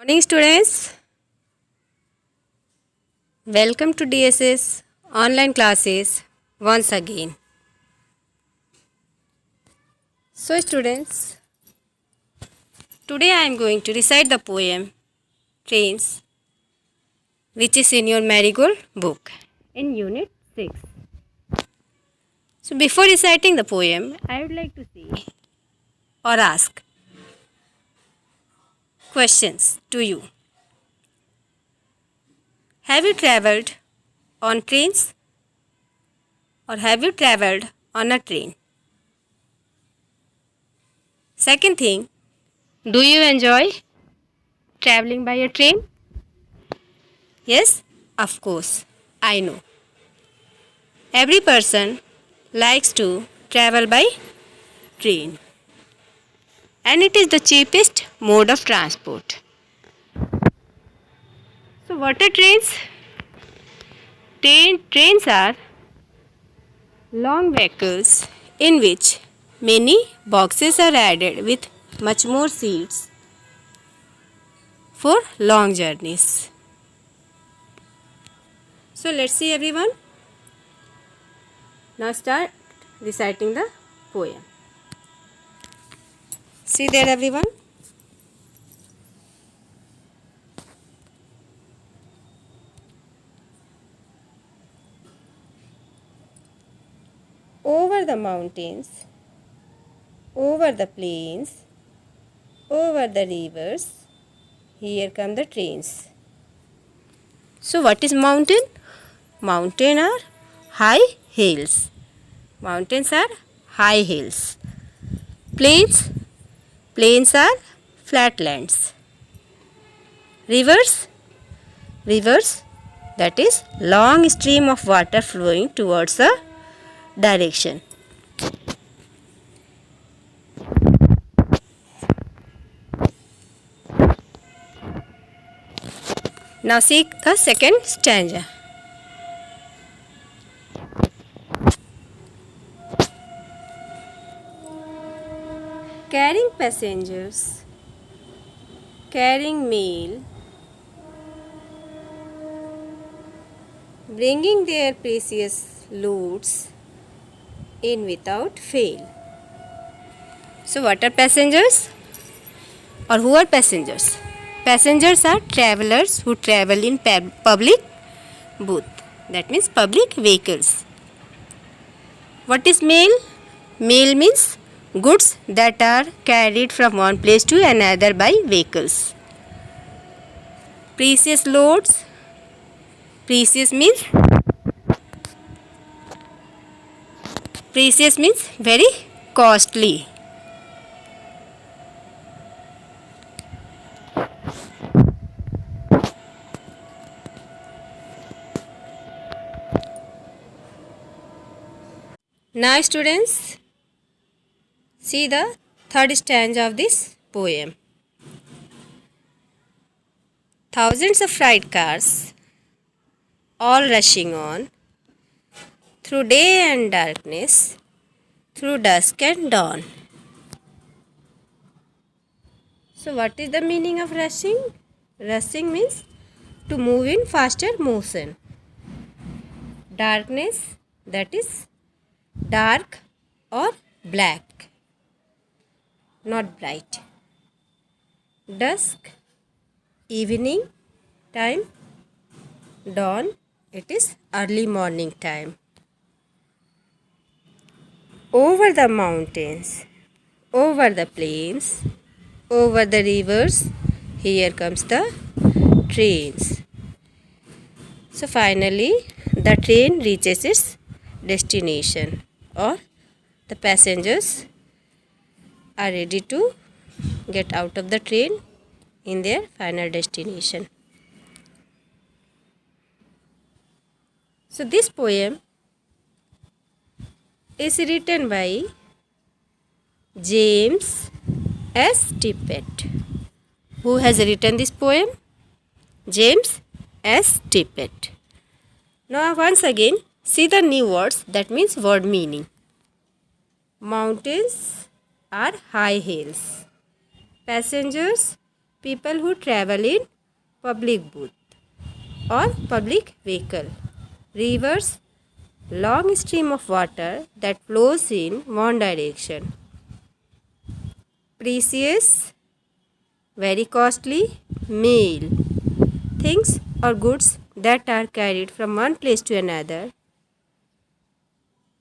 Morning students, welcome to DSS online classes once again. So students, today I am going to recite the poem Trains, which is in your Marigold book in unit 6. So before reciting the poem, I would like to say or ask questions to you. Have you traveled on trains or have you traveled on a train? Second thing, do you enjoy traveling by a train? Yes, of course, I know. Every person likes to travel by train and it is the cheapest mode of transport. So what are trains? Trains are long vehicles in which many boxes are added with much more seats for long journeys. So let's see everyone. Now start reciting the poem. See there everyone. Over the mountains, over the plains, over the rivers, here come the trains. So what is mountain? Mountain are high hills. Mountains are high hills. Plains? Plains are flatlands. Rivers? Rivers, that is long stream of water flowing towards a direction. Now see the second stanza. Carrying passengers, carrying mail, bringing their precious loads in without fail. So what are passengers? Or who are passengers? Passengers are travelers who travel in public booth. That means public vehicles. What is mail? Mail means goods that are carried from one place to another by vehicles. Precious loads. Precious means very costly. Now students, see the third stanza of this poem. Thousands of freight cars, all rushing on, through day and darkness, through dusk and dawn. So what is the meaning of rushing? Rushing means to move in faster motion. Darkness, that is dark or black, not bright. Dusk, evening time. Dawn, it is early morning time. Over the mountains, over the plains, over the rivers, here comes the trains. So finally the train reaches its destination or the passengers are ready to get out of the train in their final destination. So this poem is written by James S. Tippett. Who has written this poem? James S. Tippett. Now once again see the new words, that means word meaning. Mountains are high hills. Passengers people who travel in public booth or public vehicle. Rivers, long stream of water that flows in one direction. Precious, very costly. Mail, things or goods that are carried from one place to another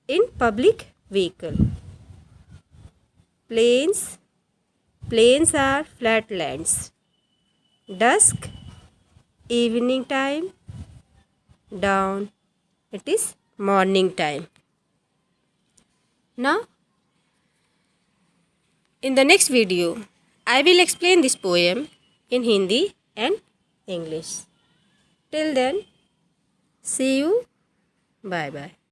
in public vehicle. Plains, plains are flat lands. Dusk, evening time. Dawn, it is morning time. Now, in the next video, I will explain this poem in Hindi and English. Till then, see you. Bye bye.